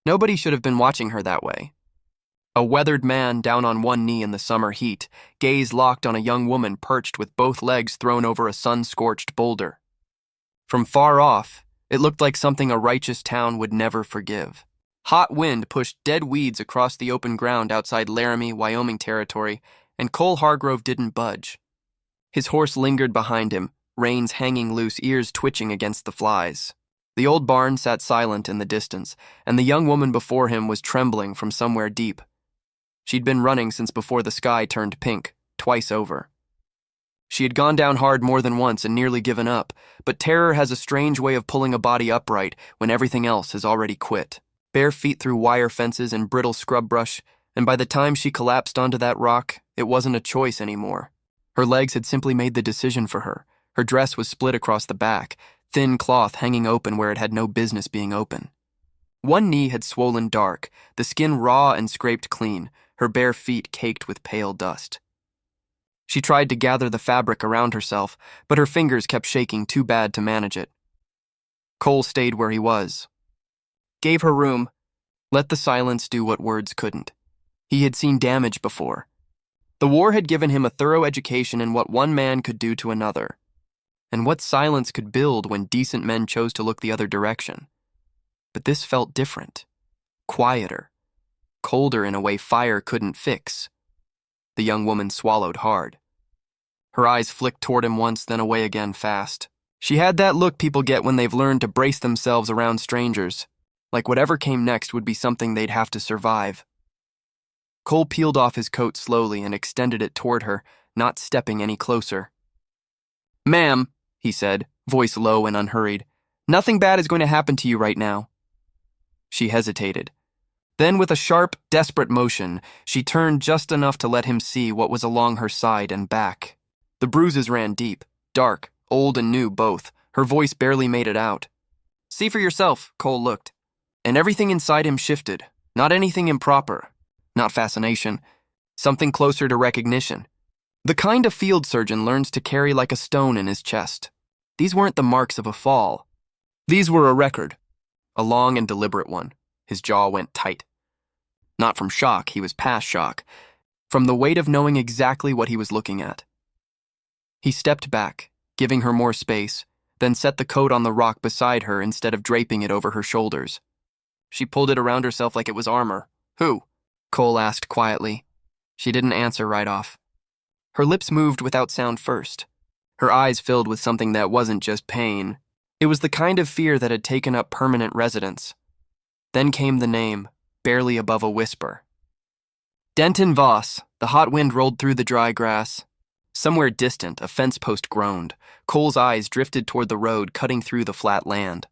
Nobody should have been watching her that way. A weathered man down on one knee in the summer heat, gaze locked on a young woman perched with both legs thrown over a sun-scorched boulder. From far off, it looked like something a righteous town would never forgive. Hot wind pushed dead weeds across the open ground outside Laramie, Wyoming territory, and Cole Hargrove didn't budge. His horse lingered behind him, reins hanging loose, ears twitching against the flies. The old barn sat silent in the distance, and the young woman before him was trembling from somewhere deep. She'd been running since before the sky turned pink, twice over. She had gone down hard more than once and nearly given up, but terror has a strange way of pulling a body upright when everything else has already quit. Bare feet through wire fences and brittle scrub brush, and by the time she collapsed onto that rock, it wasn't a choice anymore. Her legs had simply made the decision for her. Her dress was split across the back, thin cloth hanging open where it had no business being open. One knee had swollen dark, the skin raw and scraped clean, her bare feet caked with pale dust. She tried to gather the fabric around herself, but her fingers kept shaking too bad to manage it. Cole stayed where he was. Gave her room, let the silence do what words couldn't. He had seen damage before. The war had given him a thorough education in what one man could do to another, and what silence could build when decent men chose to look the other direction. But this felt different, quieter, colder in a way fire couldn't fix. The young woman swallowed hard. Her eyes flicked toward him once, then away again fast. She had that look people get when they've learned to brace themselves around strangers, like whatever came next would be something they'd have to survive. Cole peeled off his coat slowly and extended it toward her, not stepping any closer. "Ma'am," he said, voice low and unhurried, "nothing bad is going to happen to you right now." She hesitated. Then, with a sharp, desperate motion, she turned just enough to let him see what was along her side and back. The bruises ran deep, dark, old and new both. Her voice barely made it out. "See for yourself," Cole looked. And everything inside him shifted. Not anything improper. Not fascination. Something closer to recognition. The kind a field surgeon learns to carry like a stone in his chest. These weren't the marks of a fall. These were a record. A long and deliberate one. His jaw went tight. Not from shock, he was past shock. From the weight of knowing exactly what he was looking at. He stepped back, giving her more space, then set the coat on the rock beside her instead of draping it over her shoulders. She pulled it around herself like it was armor. "Who?" Cole asked quietly. She didn't answer right off. Her lips moved without sound first. Her eyes filled with something that wasn't just pain. It was the kind of fear that had taken up permanent residence. Then came the name, barely above a whisper. Denton Voss. The hot wind rolled through the dry grass. Somewhere distant, a fence post groaned. Cole's eyes drifted toward the road cutting through the flat land.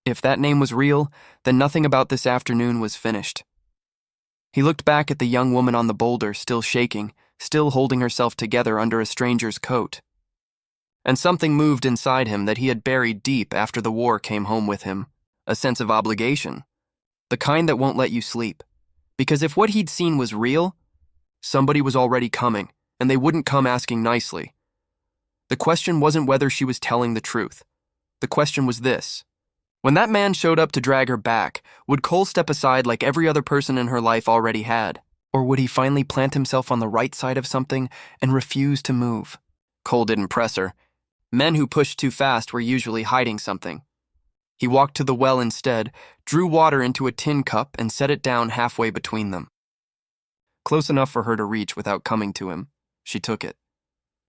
If that name was real, then nothing about this afternoon was finished. He looked back at the young woman on the boulder, still shaking, still holding herself together under a stranger's coat. And something moved inside him that he had buried deep after the war came home with him. A sense of obligation. The kind that won't let you sleep. Because if what he'd seen was real, somebody was already coming, and they wouldn't come asking nicely. The question wasn't whether she was telling the truth. The question was this. When that man showed up to drag her back, would Cole step aside like every other person in her life already had? Or would he finally plant himself on the right side of something and refuse to move? Cole didn't press her. Men who pushed too fast were usually hiding something. He walked to the well instead, drew water into a tin cup and set it down halfway between them. Close enough for her to reach without coming to him. She took it.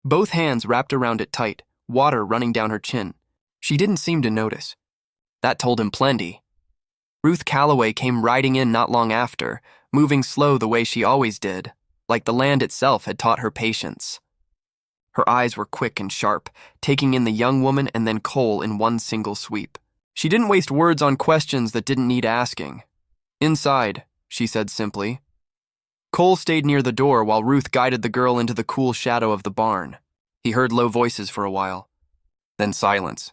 Both hands wrapped around it tight, water running down her chin. She didn't seem to notice. That told him plenty. Ruth Calloway came riding in not long after, moving slow the way she always did, like the land itself had taught her patience. Her eyes were quick and sharp, taking in the young woman and then Cole in one single sweep. She didn't waste words on questions that didn't need asking. "Inside," she said simply. Cole stayed near the door while Ruth guided the girl into the cool shadow of the barn. He heard low voices for a while. Then silence.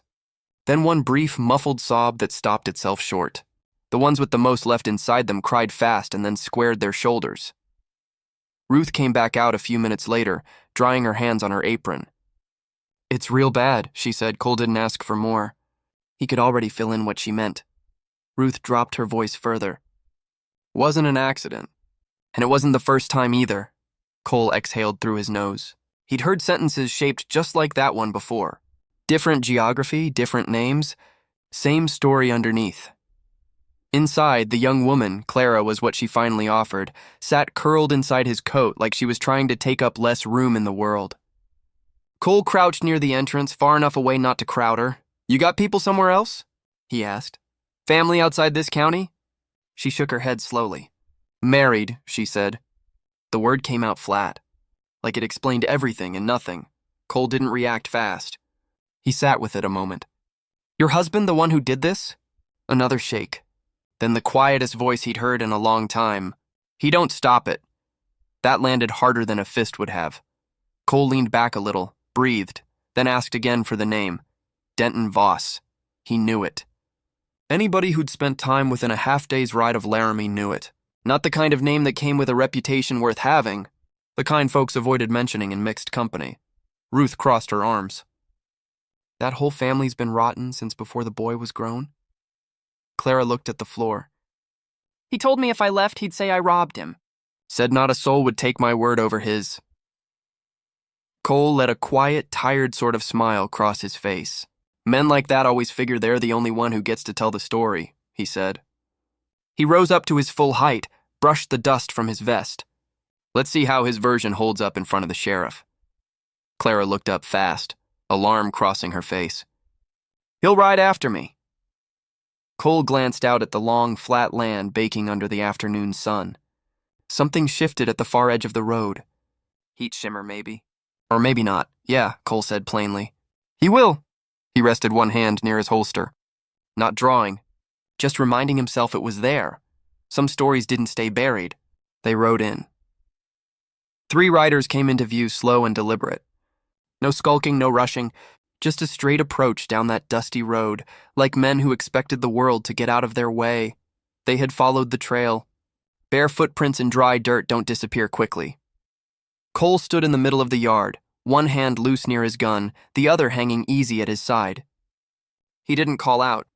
Then one brief, muffled sob that stopped itself short. The ones with the most left inside them cried fast and then squared their shoulders. Ruth came back out a few minutes later, drying her hands on her apron. "It's real bad," she said. Cole didn't ask for more. He could already fill in what she meant. Ruth dropped her voice further. Wasn't an accident. And it wasn't the first time either. Cole exhaled through his nose. He'd heard sentences shaped just like that one before. Different geography, different names, same story underneath. Inside, the young woman, Clara was what she finally offered, sat curled inside his coat like she was trying to take up less room in the world. Cole crouched near the entrance, far enough away not to crowd her. "You got people somewhere else?" he asked. "Family outside this county?" She shook her head slowly. "Married," she said. The word came out flat, like it explained everything and nothing. Cole didn't react fast. He sat with it a moment. "Your husband the one who did this?" Another shake. Then the quietest voice he'd heard in a long time. "He don't stop it." That landed harder than a fist would have. Cole leaned back a little, breathed, then asked again for the name. Denton Voss. He knew it. Anybody who'd spent time within a half-day's ride of Laramie knew it. Not the kind of name that came with a reputation worth having, the kind folks avoided mentioning in mixed company. Ruth crossed her arms. "That whole family's been rotten since before the boy was grown?" Clara looked at the floor. "He told me if I left, he'd say I robbed him." Said not a soul would take my word over his. Cole let a quiet, tired sort of smile cross his face. "Men like that always figure they're the only one who gets to tell the story," he said. He rose up to his full height, brushed the dust from his vest. "Let's see how his version holds up in front of the sheriff." Clara looked up fast, alarm crossing her face. "He'll ride after me." Cole glanced out at the long, flat land baking under the afternoon sun. Something shifted at the far edge of the road. Heat shimmer, maybe. Or maybe not. "Yeah," Cole said plainly. "He will." He rested one hand near his holster. Not drawing, just reminding himself it was there. Some stories didn't stay buried. They rode in. 3 riders came into view, slow and deliberate. No skulking, no rushing, just a straight approach down that dusty road, like men who expected the world to get out of their way. They had followed the trail. Bare footprints in dry dirt don't disappear quickly. Cole stood in the middle of the yard, one hand loose near his gun, the other hanging easy at his side. He didn't call out.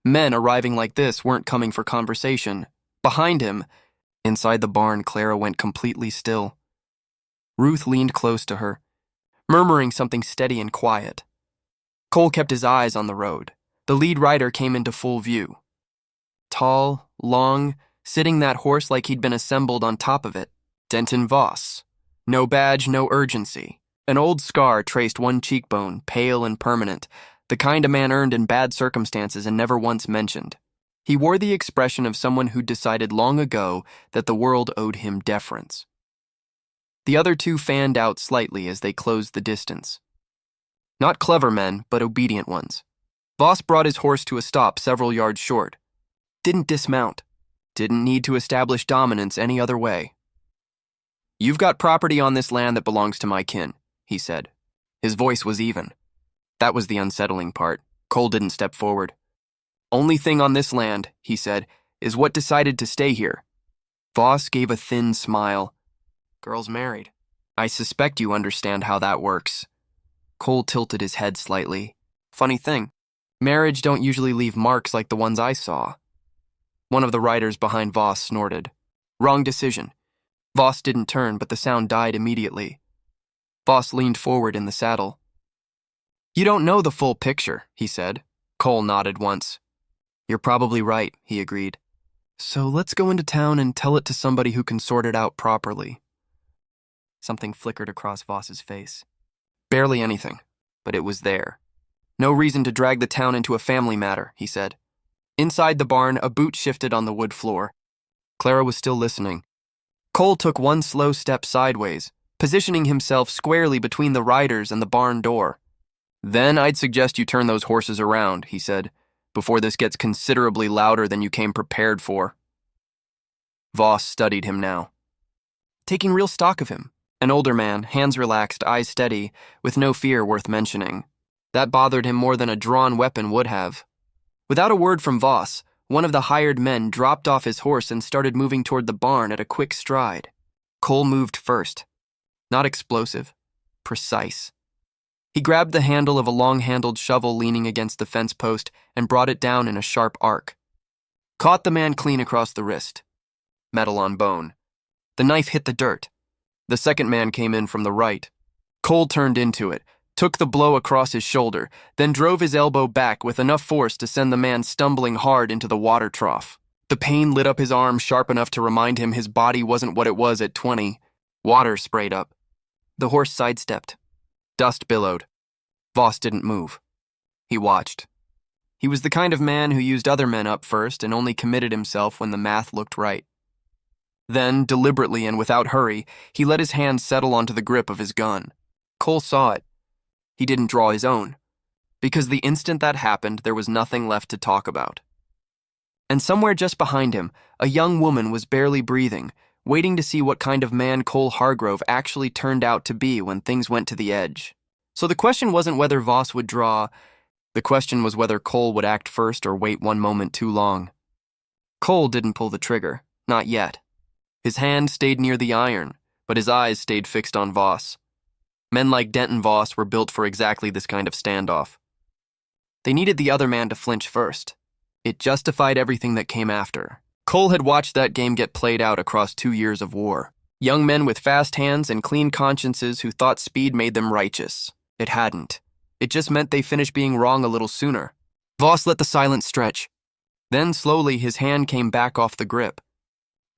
Men arriving like this weren't coming for conversation. Behind him, inside the barn, Clara went completely still. Ruth leaned close to her, murmuring something steady and quiet. Cole kept his eyes on the road. The lead rider came into full view. Tall, long, sitting that horse like he'd been assembled on top of it. Denton Voss. No badge, no urgency. An old scar traced one cheekbone, pale and permanent, the kind a man earned in bad circumstances and never once mentioned. He wore the expression of someone who'd decided long ago that the world owed him deference. The other 2 fanned out slightly as they closed the distance. Not clever men, but obedient ones. Voss brought his horse to a stop several yards short. Didn't dismount. Didn't need to establish dominance any other way. "You've got property on this land that belongs to my kin," he said. His voice was even. That was the unsettling part. Cole didn't step forward. "Only thing on this land," he said, "is what decided to stay here." Voss gave a thin smile. "Girl's married. I suspect you understand how that works." Cole tilted his head slightly. "Funny thing, marriage don't usually leave marks like the ones I saw." One of the riders behind Voss snorted. Wrong decision. Voss didn't turn, but the sound died immediately. Voss leaned forward in the saddle. "You don't know the full picture," he said. Cole nodded once. "You're probably right," he agreed. "So let's go into town and tell it to somebody who can sort it out properly." Something flickered across Voss's face. Barely anything, but it was there. "No reason to drag the town into a family matter," he said. Inside the barn, a boot shifted on the wood floor. Clara was still listening. Cole took one slow step sideways, positioning himself squarely between the riders and the barn door. "Then I'd suggest you turn those horses around," he said, "before this gets considerably louder than you came prepared for." Voss studied him now. Taking real stock of him. An older man, hands relaxed, eyes steady, with no fear worth mentioning. That bothered him more than a drawn weapon would have. Without a word from Voss, one of the hired men dropped off his horse and started moving toward the barn at a quick stride. Cole moved first. Not explosive. Precise. He grabbed the handle of a long-handled shovel leaning against the fence post and brought it down in a sharp arc. Caught the man clean across the wrist. metal on bone. The knife hit the dirt. The second man came in from the right. Cole turned into it, took the blow across his shoulder, then drove his elbow back with enough force to send the man stumbling hard into the water trough. The pain lit up his arm sharp enough to remind him his body wasn't what it was at 20. Water sprayed up. The horse sidestepped. Dust billowed. Voss didn't move. He watched. He was the kind of man who used other men up first and only committed himself when the math looked right. Then, deliberately and without hurry, he let his hand settle onto the grip of his gun. Cole saw it. He didn't draw his own, because the instant that happened, there was nothing left to talk about. And somewhere just behind him, a young woman was barely breathing, waiting to see what kind of man Cole Hargrove actually turned out to be when things went to the edge. So the question wasn't whether Voss would draw. The question was whether Cole would act first or wait one moment too long. Cole didn't pull the trigger, not yet. His hand stayed near the iron, but his eyes stayed fixed on Voss. Men like Denton Voss were built for exactly this kind of standoff. They needed the other man to flinch first. It justified everything that came after. Cole had watched that game get played out across 2 years of war. Young men with fast hands and clean consciences who thought speed made them righteous. It hadn't. It just meant they finished being wrong a little sooner. Voss let the silence stretch. Then, slowly, his hand came back off the grip.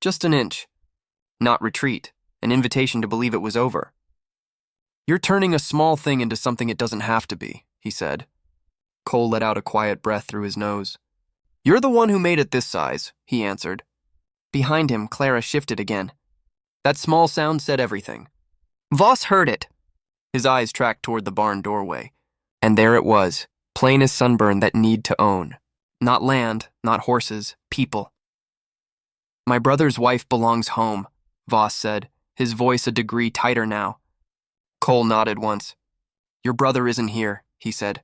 Just an inch. Not retreat. An invitation to believe it was over. "You're turning a small thing into something it doesn't have to be," he said. Cole let out a quiet breath through his nose. "You're the one who made it this size," he answered. Behind him, Clara shifted again. That small sound said everything. Voss heard it. His eyes tracked toward the barn doorway. And there it was, plain as sunburn that need to own. Not land, not horses, people. "My brother's wife belongs home," Voss said, his voice a degree tighter now. Cole nodded once. "Your brother isn't here," he said.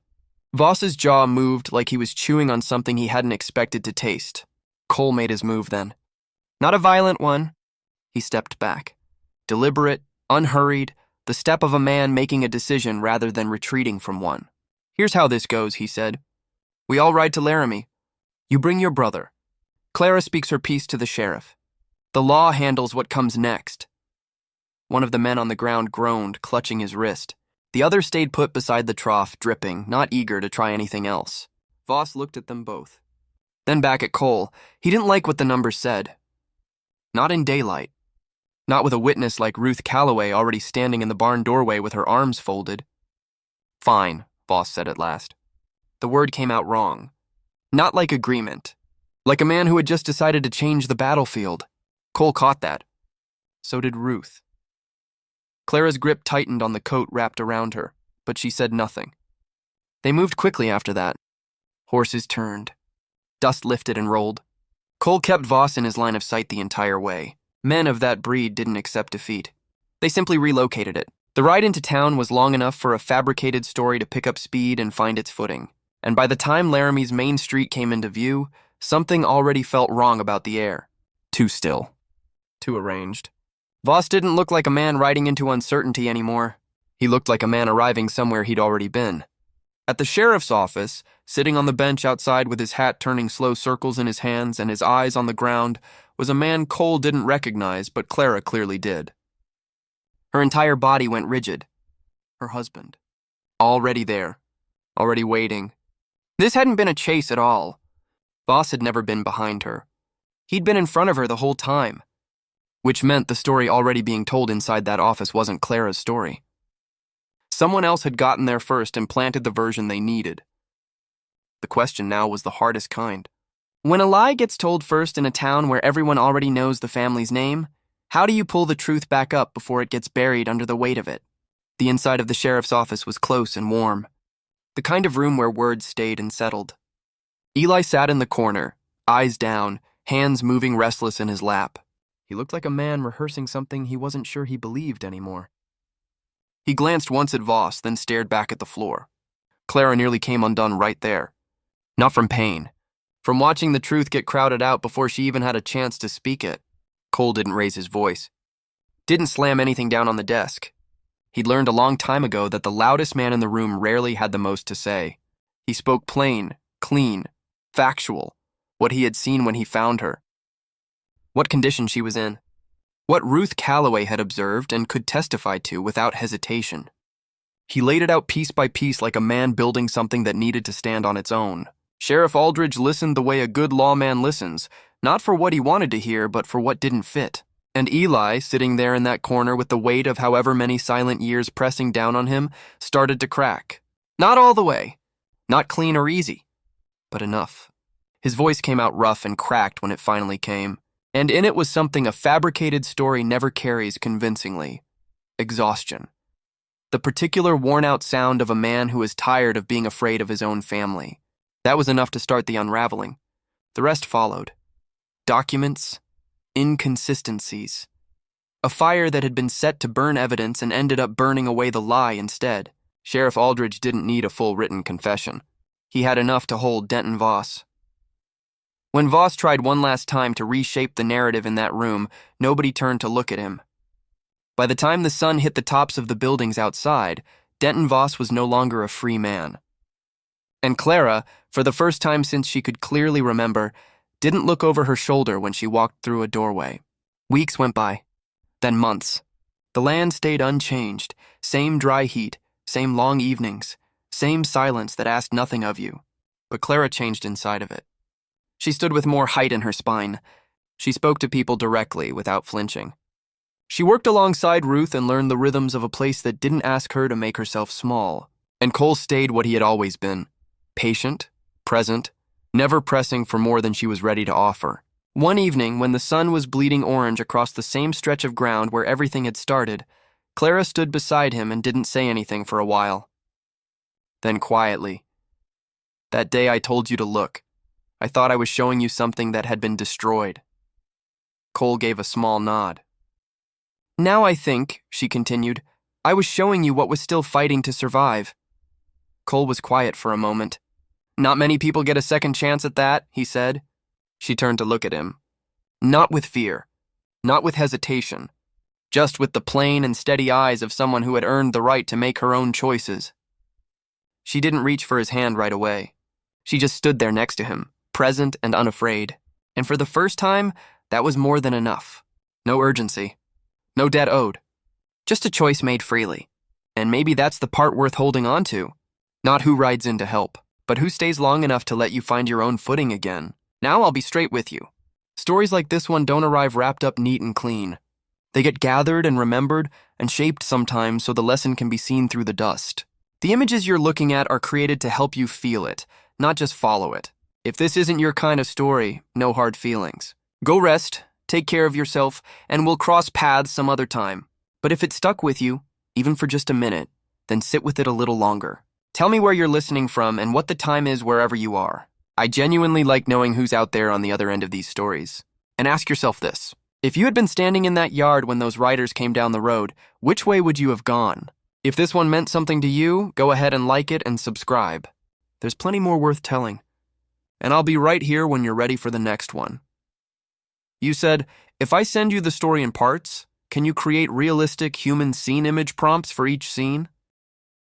Voss's jaw moved like he was chewing on something he hadn't expected to taste. Cole made his move then. Not a violent one. He stepped back. Deliberate, unhurried, the step of a man making a decision rather than retreating from one. "Here's how this goes," he said. "We all ride to Laramie. You bring your brother. Clara speaks her piece to the sheriff. The law handles what comes next." One of the men on the ground groaned, clutching his wrist. The other stayed put beside the trough, dripping, not eager to try anything else. Voss looked at them both. Then back at Cole. He didn't like what the numbers said. Not in daylight. Not with a witness like Ruth Calloway already standing in the barn doorway with her arms folded. "Fine," Voss said at last. The word came out wrong. Not like agreement. Like a man who had just decided to change the battlefield. Cole caught that. So did Ruth. Clara's grip tightened on the coat wrapped around her, but she said nothing. They moved quickly after that. Horses turned. Dust lifted and rolled. Cole kept Voss in his line of sight the entire way. Men of that breed didn't accept defeat. They simply relocated it. The ride into town was long enough for a fabricated story to pick up speed and find its footing. And by the time Laramie's main street came into view, something already felt wrong about the air. Too still. Too arranged. Voss didn't look like a man riding into uncertainty anymore. He looked like a man arriving somewhere he'd already been. At the sheriff's office, sitting on the bench outside with his hat turning slow circles in his hands and his eyes on the ground, was a man Cole didn't recognize, but Clara clearly did. Her entire body went rigid. Her husband. Already there. Already waiting. This hadn't been a chase at all. Voss had never been behind her. He'd been in front of her the whole time. Which meant the story already being told inside that office wasn't Clara's story. Someone else had gotten there first and planted the version they needed. The question now was the hardest kind. When a lie gets told first in a town where everyone already knows the family's name, how do you pull the truth back up before it gets buried under the weight of it? The inside of the sheriff's office was close and warm. The kind of room where words stayed and settled. Eli sat in the corner, eyes down, hands moving restless in his lap. He looked like a man rehearsing something he wasn't sure he believed anymore. He glanced once at Voss, then stared back at the floor. Clara nearly came undone right there. Not from pain. From watching the truth get crowded out before she even had a chance to speak it. Cole didn't raise his voice. Didn't slam anything down on the desk. He'd learned a long time ago that the loudest man in the room rarely had the most to say. He spoke plain, clean, factual, what he had seen when he found her. what condition she was in, what Ruth Calloway had observed and could testify to without hesitation. He laid it out piece by piece like a man building something that needed to stand on its own. Sheriff Aldridge listened the way a good lawman listens, not for what he wanted to hear, but for what didn't fit. And Eli, sitting there in that corner with the weight of however many silent years pressing down on him, started to crack. Not all the way. Not clean or easy. But enough. His voice came out rough and cracked when it finally came. And in it was something a fabricated story never carries convincingly. Exhaustion. The particular worn-out sound of a man who is tired of being afraid of his own family. That was enough to start the unraveling. The rest followed. Documents, inconsistencies. A fire that had been set to burn evidence and ended up burning away the lie instead. Sheriff Aldridge didn't need a full written confession. He had enough to hold Denton Voss. When Voss tried one last time to reshape the narrative in that room, nobody turned to look at him. By the time the sun hit the tops of the buildings outside, Denton Voss was no longer a free man. And Clara, for the first time since she could clearly remember, didn't look over her shoulder when she walked through a doorway. Weeks went by, then months. The land stayed unchanged, same dry heat, same long evenings, same silence that asked nothing of you. But Clara changed inside of it. She stood with more height in her spine. She spoke to people directly, without flinching. She worked alongside Ruth and learned the rhythms of a place that didn't ask her to make herself small. And Cole stayed what he had always been. Patient, present, never pressing for more than she was ready to offer. One evening, when the sun was bleeding orange across the same stretch of ground where everything had started, Clara stood beside him and didn't say anything for a while. Then quietly, "That day I told you to look. I thought I was showing you something that had been destroyed." Cole gave a small nod. "Now I think," she continued, "I was showing you what was still fighting to survive." Cole was quiet for a moment. "Not many people get a second chance at that," he said. She turned to look at him. Not with fear, not with hesitation, just with the plain and steady eyes of someone who had earned the right to make her own choices. She didn't reach for his hand right away. She just stood there next to him, present and unafraid. And for the first time, that was more than enough. No urgency. No debt owed. Just a choice made freely. And maybe that's the part worth holding on to. Not who rides in to help, but who stays long enough to let you find your own footing again. Now I'll be straight with you. Stories like this one don't arrive wrapped up neat and clean. They get gathered and remembered and shaped sometimes so the lesson can be seen through the dust. The images you're looking at are created to help you feel it, not just follow it. If this isn't your kind of story, no hard feelings. Go rest, take care of yourself, and we'll cross paths some other time. But if it stuck with you, even for just a minute, then sit with it a little longer. Tell me where you're listening from and what the time is wherever you are. I genuinely like knowing who's out there on the other end of these stories. And ask yourself this. If you had been standing in that yard when those riders came down the road, which way would you have gone? If this one meant something to you, go ahead and like it and subscribe. There's plenty more worth telling. And I'll be right here when you're ready for the next one. You said, if I send you the story in parts, can you create realistic human scene image prompts for each scene?